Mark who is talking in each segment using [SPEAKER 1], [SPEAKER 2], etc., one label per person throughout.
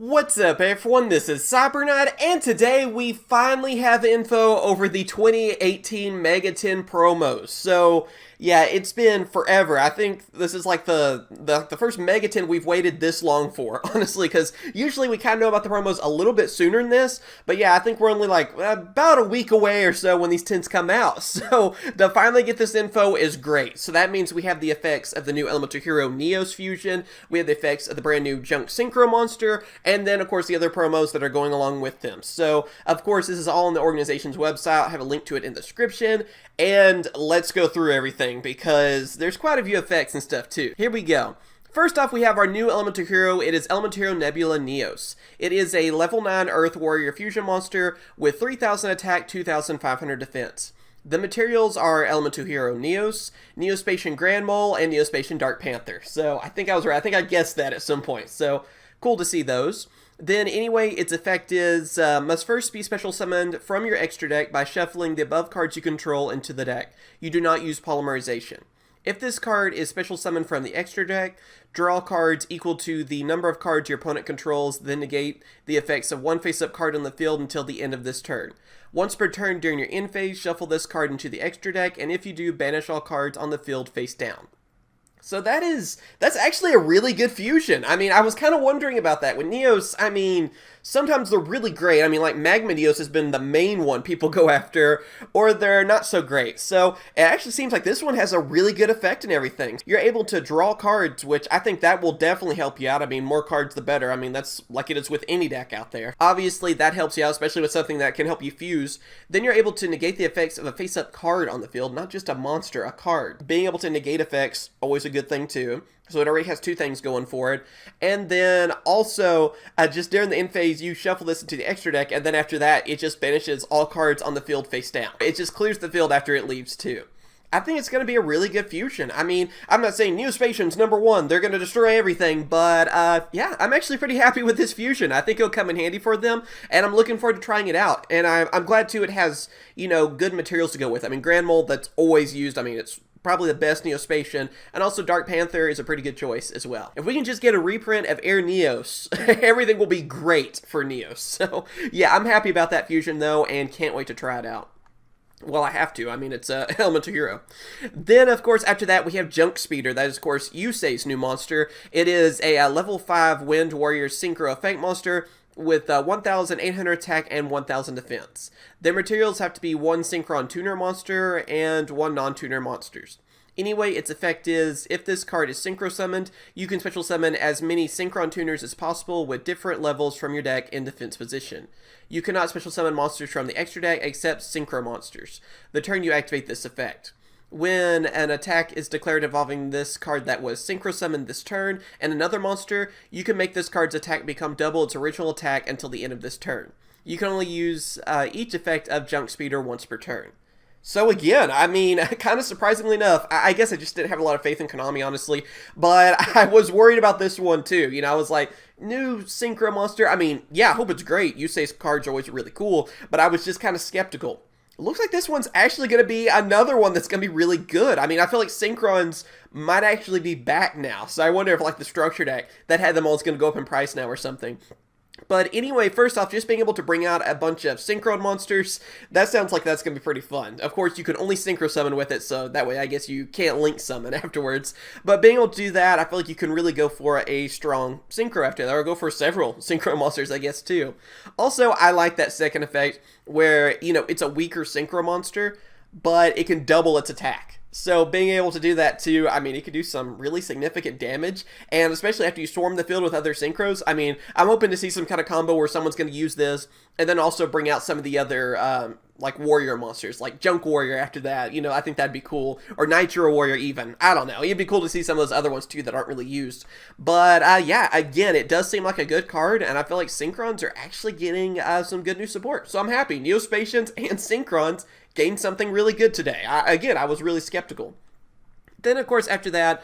[SPEAKER 1] What's up everyone, this is Cyberknight, and today we finally have info over the 2018 Mega 10 promos. So, yeah, it's been forever. I think this is like the first Mega 10 we've waited this long for, honestly, because usually we kind of know about the promos a little bit sooner than this, but yeah, I think we're only like about a week away or so when these 10s come out. So, to finally get this info is great. So that means we have the effects of the new Elemental Hero Neos fusion, we have the effects of the brand new Junk Synchro monster, and then, of course, the other promos that are going along with them. So, of course, this is all on the organization's website. I have a link to it in the description. And let's go through everything, because there's quite a few effects and stuff, too. Here we go. First off, we have our new Elemental Hero. It is Elemental Hero Nebula Neos. It is a level 9 Earth Warrior fusion monster with 3,000 attack, 2,500 defense. The materials are Elemental Hero Neos, Neospatian Grand Mole, and Neospatian Dark Panther. So, I think I was right. I think I guessed that at some point. So, cool to see those. Then, anyway, its effect is, must first be special summoned from your extra deck by shuffling the above cards you control into the deck. You do not use polymerization. If this card is special summoned from the extra deck, draw cards equal to the number of cards your opponent controls, then negate the effects of one face-up card on the field until the end of this turn. Once per turn during your end phase, shuffle this card into the extra deck, and if you do, banish all cards on the field face down. So that's actually a really good fusion. I mean, I was kind of wondering about that. With Neos, I mean, sometimes they're really great. I mean, like, Magma Neos has been the main one people go after, or they're not so great. So, it actually seems like this one has a really good effect and everything. You're able to draw cards, which I think that will definitely help you out. I mean, more cards the better. I mean, that's like it is with any deck out there. Obviously, that helps you out, especially with something that can help you fuse. Then you're able to negate the effects of a face-up card on the field, not just a monster, a card. Being able to negate effects, always a good thing too. So it already has two things going for it. And then also, just during the end phase, you shuffle this into the extra deck, and then after that, it just banishes all cards on the field face down. It just clears the field after it leaves too. I think it's going to be a really good fusion. I mean, I'm not saying Neospatian's #1, they're going to destroy everything, but yeah, I'm actually pretty happy with this fusion. I think it'll come in handy for them, and I'm looking forward to trying it out. And I'm glad too it has, you know, good materials to go with. I mean, Grand Mold, that's always used. I mean, it's probably the best Neospatian, and also Dark Panther is a pretty good choice as well. If we can just get a reprint of Air Neos, everything will be great for Neos. So, yeah, I'm happy about that fusion, though, and can't wait to try it out. Well, I have to. I mean, it's a Elemental Hero. Then, of course, after that, we have Junk Speeder. That is, of course, Yusei's new monster. It is a level 5 Wind Warrior Synchro Effect monster with 1,800 attack and 1,000 defense. Their materials have to be one Synchron Tuner monster and one non-tuner monsters. Anyway, its effect is, if this card is Synchro Summoned, you can special summon as many Synchron Tuners as possible with different levels from your deck in defense position. You cannot special summon monsters from the extra deck except Synchro monsters, the turn you activate this effect. When an attack is declared involving this card that was Synchro Summoned this turn and another monster, you can make this card's attack become double its original attack until the end of this turn. You can only use each effect of Junk Speeder once per turn. So again, I mean, kind of surprisingly enough, I guess I just didn't have a lot of faith in Konami, honestly, but I was worried about this one too. You know, I was like, new Synchro monster, I mean, yeah, I hope it's great. Yusei's cards are always really cool, but I was just kind of skeptical. It looks like this one's actually going to be another one that's going to be really good. I mean, I feel like Synchrons might actually be back now, so I wonder if, like, the structure deck that had them all is going to go up in price now or something. But anyway, first off, just being able to bring out a bunch of Synchron monsters, that sounds like that's going to be pretty fun. Of course, you can only Synchro Summon with it, so that way I guess you can't Link Summon afterwards. But being able to do that, I feel like you can really go for a strong Synchro after that, or go for several Synchro monsters, I guess, too. Also, I like that second effect where, you know, it's a weaker Synchro monster, but it can double its attack. So being able to do that too, I mean, it could do some really significant damage, and especially after you swarm the field with other Synchros, I mean, I'm hoping to see some kind of combo where someone's going to use this, and then also bring out some of the other, like, Warrior monsters, like Junk Warrior after that, you know, I think that'd be cool, or Nitro Warrior even, I don't know, it'd be cool to see some of those other ones too that aren't really used, but, yeah, again, it does seem like a good card, and I feel like Synchrons are actually getting, some good new support, so I'm happy. Neospatians and Synchrons gained something really good today. Again, I was really skeptical. Then, of course, after that,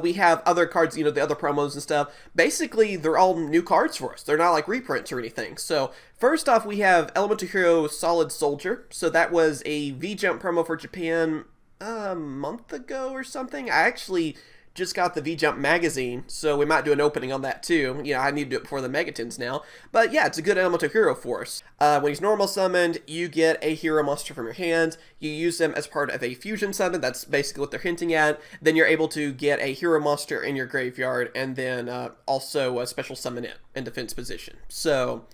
[SPEAKER 1] we have other cards, you know, the other promos and stuff. Basically, they're all new cards for us. They're not like reprints or anything. So, first off, we have Elemental Hero Solid Soldier. So, that was a V-Jump promo for Japan a month ago or something. I actually just got the V-Jump magazine, so we might do an opening on that too. You know, I need to do it before the Megatons now. But yeah, it's a good elemental hero force. When he's normal summoned, you get a hero monster from your hand. You use them as part of a fusion summon. That's basically what they're hinting at. Then you're able to get a hero monster in your graveyard, and then also special summon it in defense position. So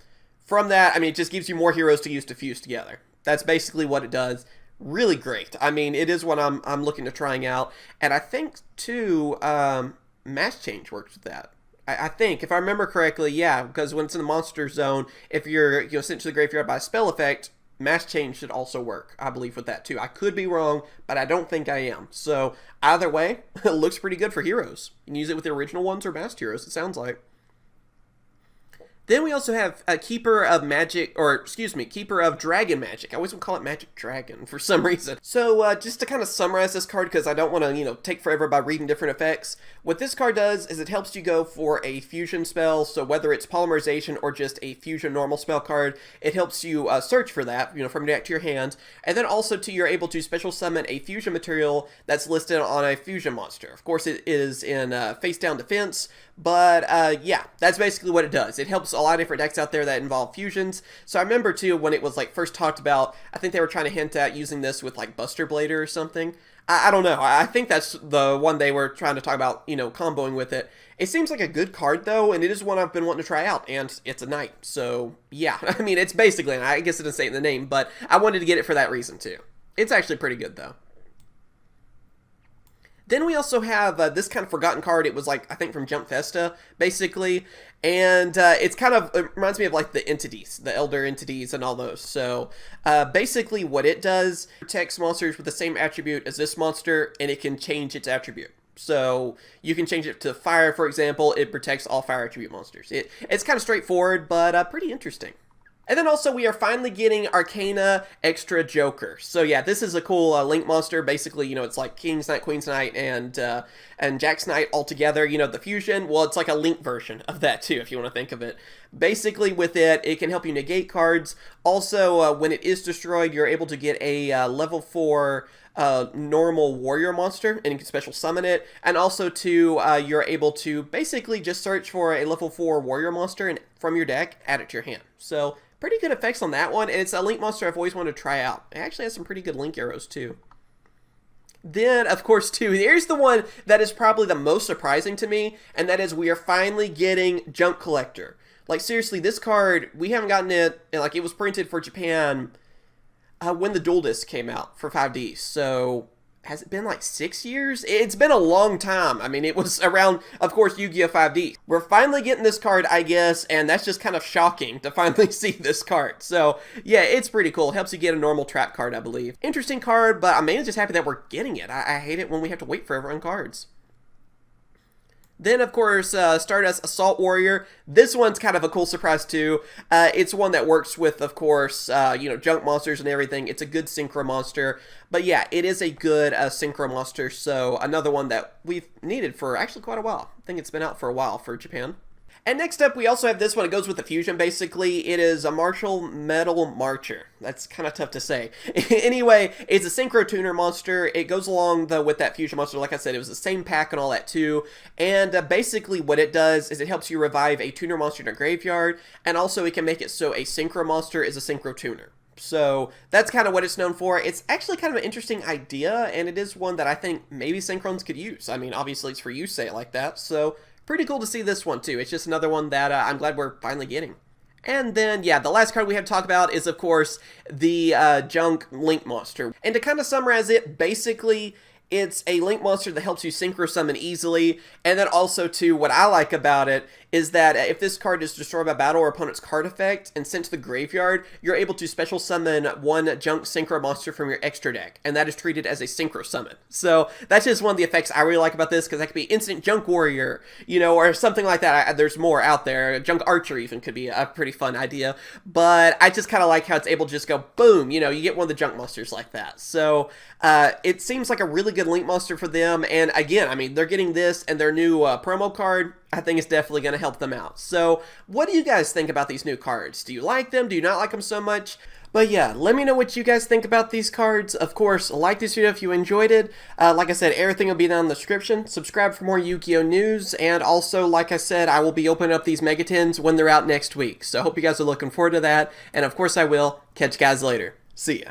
[SPEAKER 1] from that, I mean, it just gives you more heroes to use to fuse together. That's basically what it does. Really great. I mean, it is what I'm looking to trying out, and I think too, Mass Change works with that. I think, if I remember correctly, yeah, because when it's in the monster zone, if you're sent to the graveyard by a spell effect, Mass Change should also work, I believe, with that too. I could be wrong, but I don't think I am. So either way, it looks pretty good for heroes. You can use it with the original ones or masked heroes, it sounds like. Then we also have a Keeper of Dragon Magic. I always would call it Magic Dragon for some reason. So just to kind of summarize this card, because I don't want to, take forever by reading different effects. What this card does is it helps you go for a fusion spell. So whether it's polymerization or just a fusion normal spell card, it helps you search for that, from your deck to your hand. And then also you're able to special summon a fusion material that's listed on a fusion monster. Of course, it is in face down defense. But yeah, that's basically what it does. It helps a lot of different decks out there that involve fusions. So I remember too, when it was first talked about, I think they were trying to hint at using this with Buster Blader or something. I don't know. I think that's the one they were trying to talk about, comboing with it. It seems like a good card though, and it is one I've been wanting to try out, and it's a knight. So yeah, I mean, it's basically, I guess it doesn't say it in the name, but I wanted to get it for that reason too. It's actually pretty good though. Then we also have this kind of forgotten card. It was I think from Jump Festa, basically. And it reminds me of the entities, the elder entities and all those. So basically what it does, protects monsters with the same attribute as this monster, and it can change its attribute. So you can change it to fire, for example. It protects all fire attribute monsters. It's kind of straightforward, but pretty interesting. And then also we are finally getting Arcana Extra Joker. So yeah, this is a cool Link monster. Basically, it's like King's Knight, Queen's Knight, and Jack's Knight all together. The fusion. Well, it's like a Link version of that too, if you want to think of it. Basically, with it can help you negate cards. Also, when it is destroyed, you're able to get a level 4 normal warrior monster, and you can special summon it. And also you're able to basically just search for a level 4 warrior monster and from your deck, add it to your hand. So pretty good effects on that one, and it's a Link monster I've always wanted to try out. It actually has some pretty good Link arrows too. Then, of course, too, here's the one that is probably the most surprising to me, and that is we are finally getting Junk Collector. Seriously, this card, we haven't gotten it, and it was printed for Japan when the Duelist came out for 5D, so has it been 6 years? It's been a long time. I mean, it was around, of course, Yu-Gi-Oh! 5D. We're finally getting this card, I guess, and that's just kind of shocking to finally see this card. So, yeah, it's pretty cool. It helps you get a normal trap card, I believe. Interesting card, but I'm mainly just happy that we're getting it. I hate it when we have to wait forever on cards. Then, of course, Stardust Assault Warrior. This one's kind of a cool surprise, too. It's one that works with, of course, junk monsters and everything. It's a good Synchro monster. But, yeah, it is a good Synchro monster. So, another one that we've needed for actually quite a while. I think it's been out for a while for Japan. And next up, we also have this one. It goes with the fusion, basically. It is a Martial Metal Marcher. That's kind of tough to say. Anyway, it's a Synchro Tuner monster. It goes along, though, with that fusion monster. Like I said, it was the same pack and all that, too. And basically, what it does is it helps you revive a tuner monster in a graveyard. And also, it can make it so a Synchro monster is a Synchro Tuner. So that's kind of what it's known for. It's actually kind of an interesting idea, and it is one that I think maybe Synchrons could use. I mean, obviously, it's for you, say it like that, so pretty cool to see this one, too. It's just another one that I'm glad we're finally getting. And then, yeah, the last card we have to talk about is, of course, the Junk Link Monster. And to kind of summarize it, basically, it's a Link monster that helps you Synchro Summon easily. And then also, too, what I like about it is that if this card is destroyed by battle or opponent's card effect and sent to the graveyard, you're able to special summon one Junk Synchro monster from your extra deck, and that is treated as a Synchro Summon. So that's just one of the effects I really like about this, because that could be Instant Junk Warrior, or something like that. There's more out there. Junk Archer even could be a pretty fun idea, but I just kind of like how it's able to just go boom, you get one of the Junk monsters like that. So it seems like a really good Link monster for them, and again, I mean, they're getting this and their new promo card. I think it's definitely going to help them out. So what do you guys think about these new cards? Do you like them? Do you not like them so much? But yeah, let me know what you guys think about these cards. Of course, like this video if you enjoyed it. Like I said, everything will be down in the description. Subscribe for more Yu-Gi-Oh! News. And also, like I said, I will be opening up these Megatins when they're out next week. So I hope you guys are looking forward to that. And of course I will. Catch you guys later. See ya.